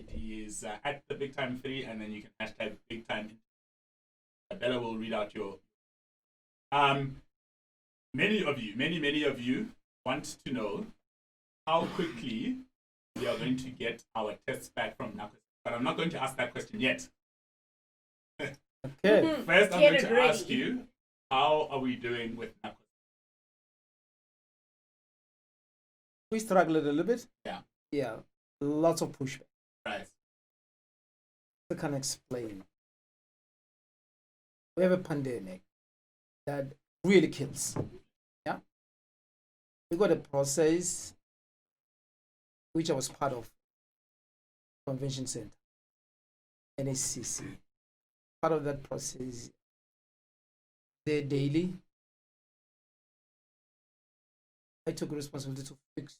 It is at the Big Time 3, and then you can hashtag Big Time. Bella will read out your. Many of you want to know how quickly we are going to get our tests back from NACO. But I'm not going to ask that question yet. Okay. First, I'm going to ask you, how are we doing with NACO? We struggled a little bit. Yeah. Yeah. Lots of pushback. Right. I can explain. We have a pandemic that really kills. Yeah. We got a process which I was part of, Convention Center, NSCC. Part of that process, there daily. I took responsibility to fix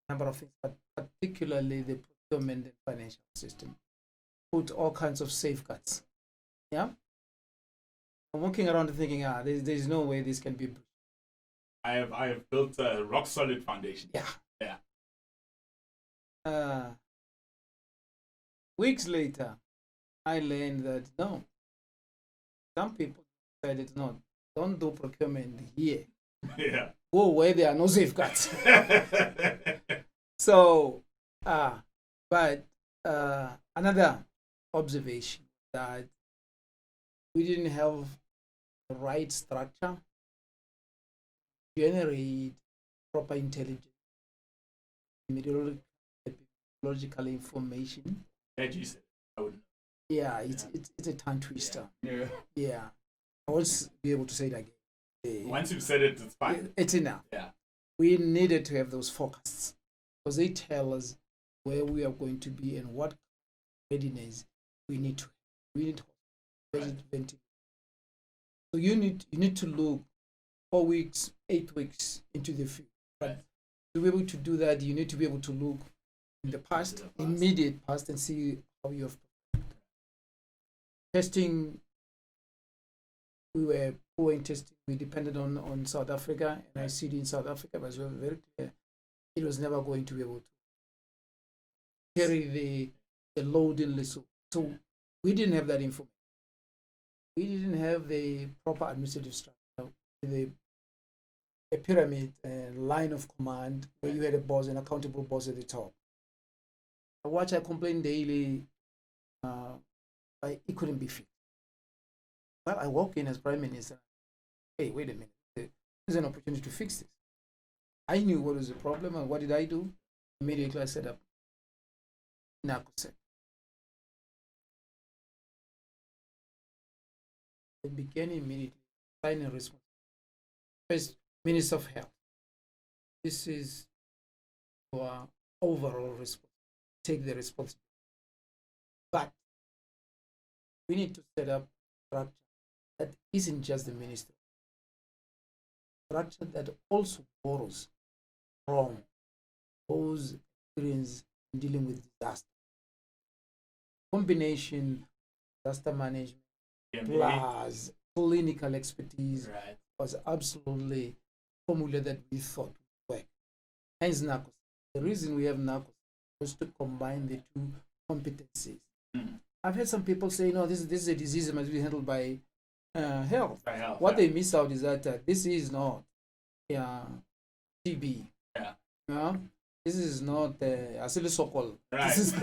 a number of things, but particularly the procurement and financial system. Put all kinds of safeguards. Yeah. I'm walking around thinking, there's no way this can be. I have built a rock solid foundation. Yeah. Yeah. Weeks later, I learned that no, some people decided no, don't do procurement here. Yeah. Go where there are no safeguards. So, but another observation that we didn't have the right structure to generate proper intelligence, meteorological information. As you said, I would. Yeah, it's a tongue twister. Yeah. Yeah. I won't be able to say it again. Once you've said it, it's fine. It's enough. Yeah. We needed to have those forecasts because they tell us where we are going to be and what readiness we need to have. We need to right. So you need to look 4 weeks, 8 weeks into the future. But right. to be able to do that, you need to be able to look in the past, immediate past, and see how you have testing. We were poor in testing. We depended on South Africa, and I see it in South Africa, but we were very clear it was never going to be able to carry the load in Lesotho. So we didn't have that information. We didn't have the proper administrative structure, a pyramid line of command where you had a boss, an accountable boss at the top. I complain daily, it couldn't be fixed. Well, I walk in as Prime Minister. Hey, wait a minute. There's an opportunity to fix this. I knew what was the problem, and what did I do? Immediately I set up NACOSEC. I began immediately signing response. First, Minister of Health. This is our overall response. Take the responsibility. But we need to set up structure that isn't just the minister. Structure that also borrows from those experience in dealing with disaster. Combination disaster management plus clinical expertise was absolutely a formula that we thought would work. Hence NACOS. The reason we have NACOS was to combine the two competencies. I've heard some people say, no, this is a disease that must be handled by health. What they miss out is that this is not TB. Yeah. No? This is not Asili Sokol. Right. This is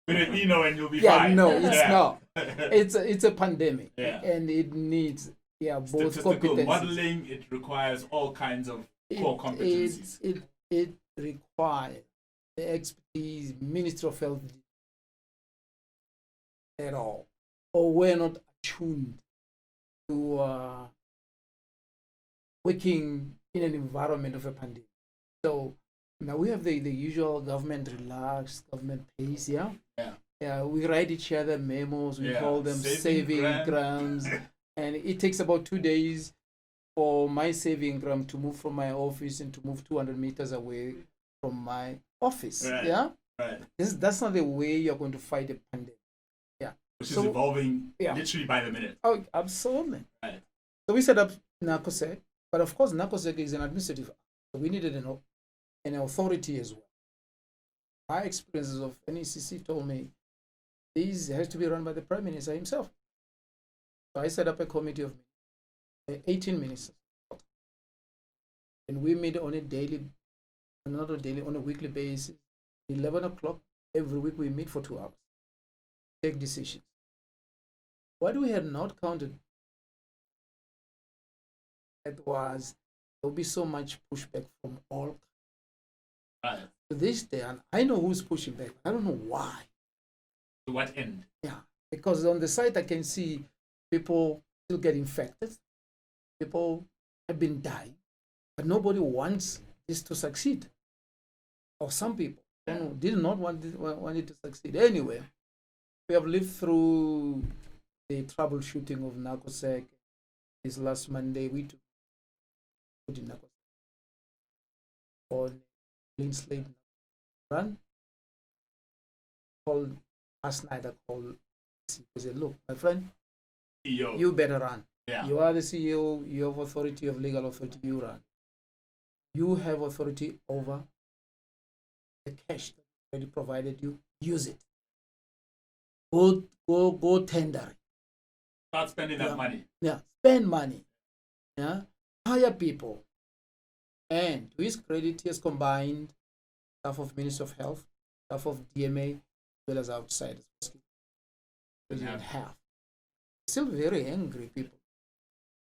with an Eno and you'll be fine. No, it's not. It's a pandemic. Yeah. And it needs both statistical competencies. modeling, it requires all kinds of core competencies. It requires the expertise, Ministry of Health at all. Or we're not attuned to working in an environment of a pandemic. So now we have the usual government relaxed, government pace, Yeah, we write each other memos, we call them saving grams. And it takes about 2 days for my saving gram to move from my office and to move 200 meters away from my office. Right. Yeah? Right. That's not the way you're going to fight a pandemic. Yeah. Which is evolving literally by the minute. Oh, absolutely. Right. So we set up NACOSEC, but of course NACOSEC is an administrative act. So we needed an authority as well. my experiences of NECC told me this has to be run by the Prime Minister himself. So I set up a committee of 18 ministers. And we meet on a daily, not a daily, on a weekly basis. 11 o'clock every week we meet for 2 hours. Take decisions. What we had not counted that was there will be so much pushback from all. Right. To this day, and I know who's pushing back. I don't know why. To what end? Yeah, because on the site I can see people still get infected. People have been dying, but nobody wants this to succeed. Or some people did not want it to succeed. Anyway, we have lived through the troubleshooting of NACOSEC. This last Monday, we took in NACOSEC on clean slate run. Called last night. I called. I said, "Look, my friend, CEO. you better run. Yeah. You are the CEO. You have authority of legal authority. You run. You have authority over the cash that already provided you. Use it. Go tender. Start spending that money. Yeah, spend money. Yeah, hire people. And to his credit, he has combined staff of Ministry of Health, staff of DMA, as well as outsiders. Half. Still very angry people.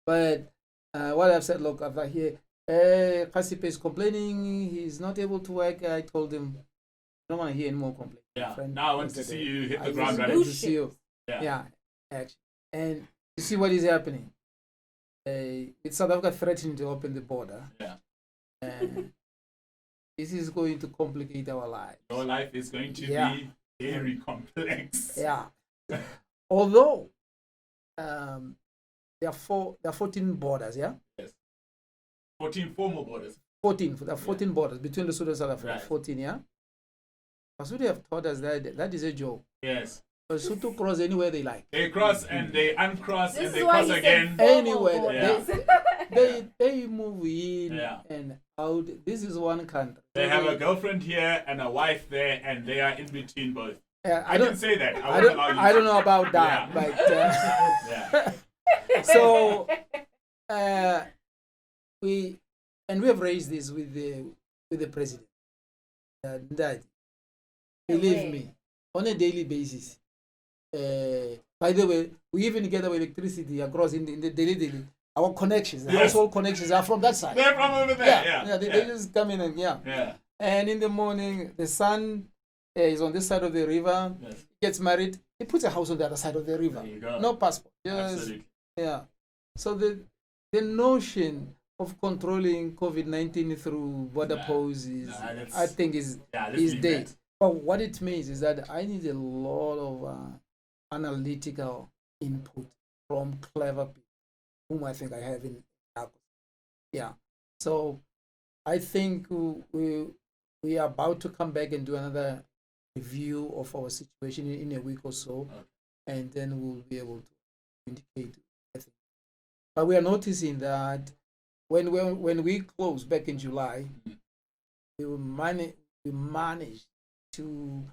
But what I've said, look, I've here, Kasipe is complaining, he's not able to work. I told him, I don't want to hear any more complaints. Yeah. Friend, now I want to see you hit the ground running. To see you. Yeah. Actually. And you see what is happening. With South Africa threatening to open the border. Yeah. This is going to complicate our lives. Your life is going to be very complex. Yeah. Although there are 14 borders, yeah? Yes. 14 formal borders. 14. There are 14 borders between Lesotho and South Africa. Right. 14, yeah? Lesotho have taught us that is a joke. Yes. Lesotho cross anywhere they like. They cross and they uncross This and they is why cross you again. said Anyway, borders. they move in Yeah. and out. This is one country. They have a girlfriend here and a wife there, and they are in between both. I can don't say that. I don't know about that, Yeah. but so we have raised this with the president. That believe me, on a daily basis. By the way, we even get our electricity across in the daily. Our connections, the household connections are from that side. They're from over there. Yeah. They just come in and Yeah. And in the morning, the son is on this side of the river. Yes. He gets married. He puts a house on the other side of the river. There you go. No passport. Absolutely. Yeah. So the notion of controlling COVID-19 through border posts I think is dead. But what it means is that I need a lot of analytical input from clever people, whom I think I have in NACOSEC. Yeah. So I think we are about to come back and do another review of our situation in a week or so, and then we'll be able to indicate everything. But we are noticing that when we closed back in July, we managed to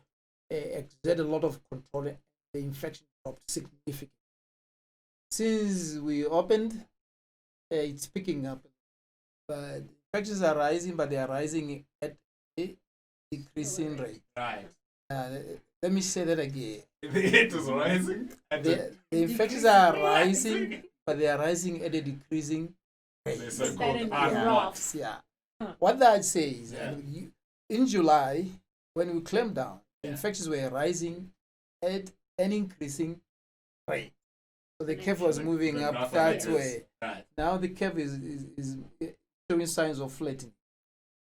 exert a lot of control. The infection dropped significantly. Since we opened, it's picking up, but infections are rising, but they are rising at a decreasing rate. Right. Let me say that again. It is rising. The infections are rising, but they are rising at a decreasing rate. The so-called graphs. Yeah. What that says, in July, when we clamped down, infections were rising at an increasing rate. So the curve was moving up that way. Right. Now the curve is showing signs of flattening.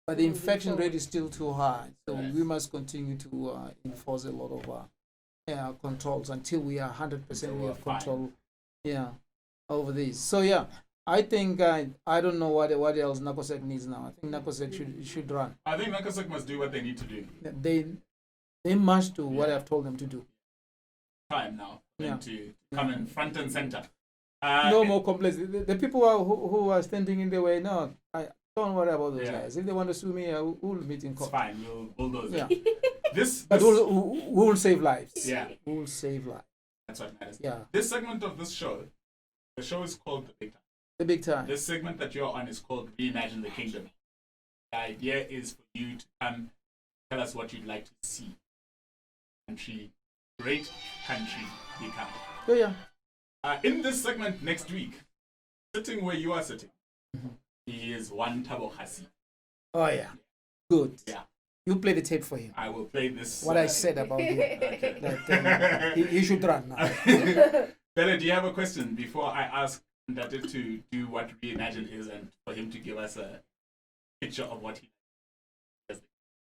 But the infection rate is still too high. So we must continue to enforce a lot of controls until we are 100% we have control over this. So I think I don't know what else NACOSEC needs now. I think NACOSEC should run. I think NACOSEC must do what they need to do. They must do what I've told them to do. Time now to come in front and center. No more complaints. The people who are standing in the way, no, I don't worry about those guys. If they want to sue me, we'll meet in court. It's fine. We'll bulldoze it. But we'll save lives. yeah, We'll save lives. that's what matters. Yeah. This segment of this show, the show is called The Big Time. The big time. This segment that you're on is called Reimagine the Kingdom. The idea is for you to come tell us what you'd like to see. Country, great country become. Yeah. In this segment next week, sitting where you are sitting, he is one Tabo Hasi. Oh yeah. Good. Yeah. You play the tape for him. I will play this. What I said about him. Okay. That he should run now. Bella, do you have a question before I ask Ndate to do what Reimagine is and for him to give us a picture of what he does?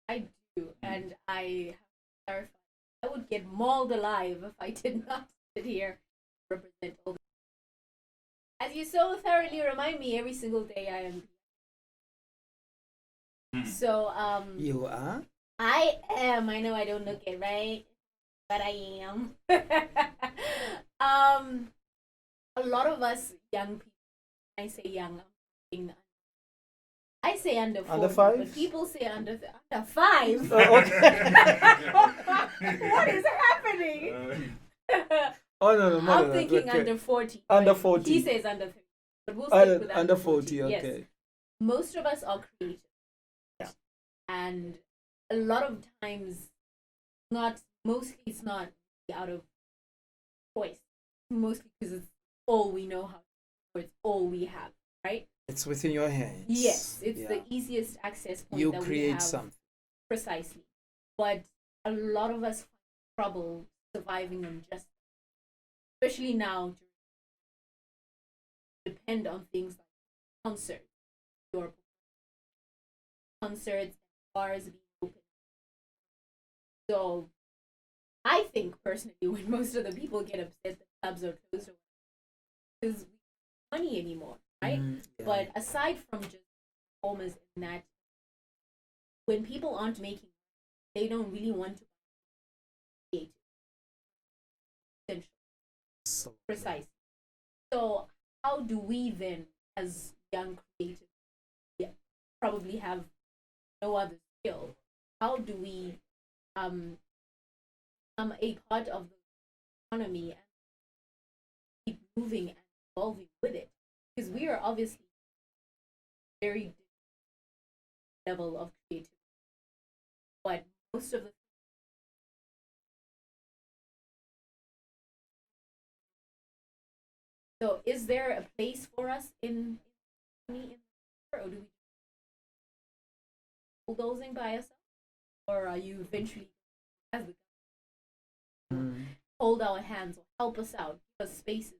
I do, and I have to clarify. I would get mauled alive if I did not sit here and represent all the. As you so thoroughly remind me every single day I am. So You are? I am. I know I don't look it, right? But I am. A lot of us young people, I say young, I say under 40, Under 5? but people say under 5. Oh, okay. What is happening? Oh no, I'm thinking okay. under 40. Under but 40. He says under 30. But we'll stick with Under 40, okay. Yes. Most of us are creative. Yeah. And a lot of times, mostly it's not out of choice. Mostly because it's all we know how to do, or it's all we have, right? It's within your hands. Yes, it's the easiest access point You that we create have. something. Precisely. But a lot of us find trouble surviving on just, especially now, depend on things like concerts, and bars being open. So I think personally, when most of the people get upset, the clubs are closed because we don't have money anymore, right? Yeah. But aside from just performers in that, when people aren't making, they don't really want to create. So, Precisely. So how do we then, as young creators, probably have no other skill? How do we become a part of the economy and keep moving and evolving with it? Because we are obviously very different level of creativity, but most of the so is there a place for us in or do we bulldozing by ourselves, or are you eventually as the hold our hands or help us out, give us spaces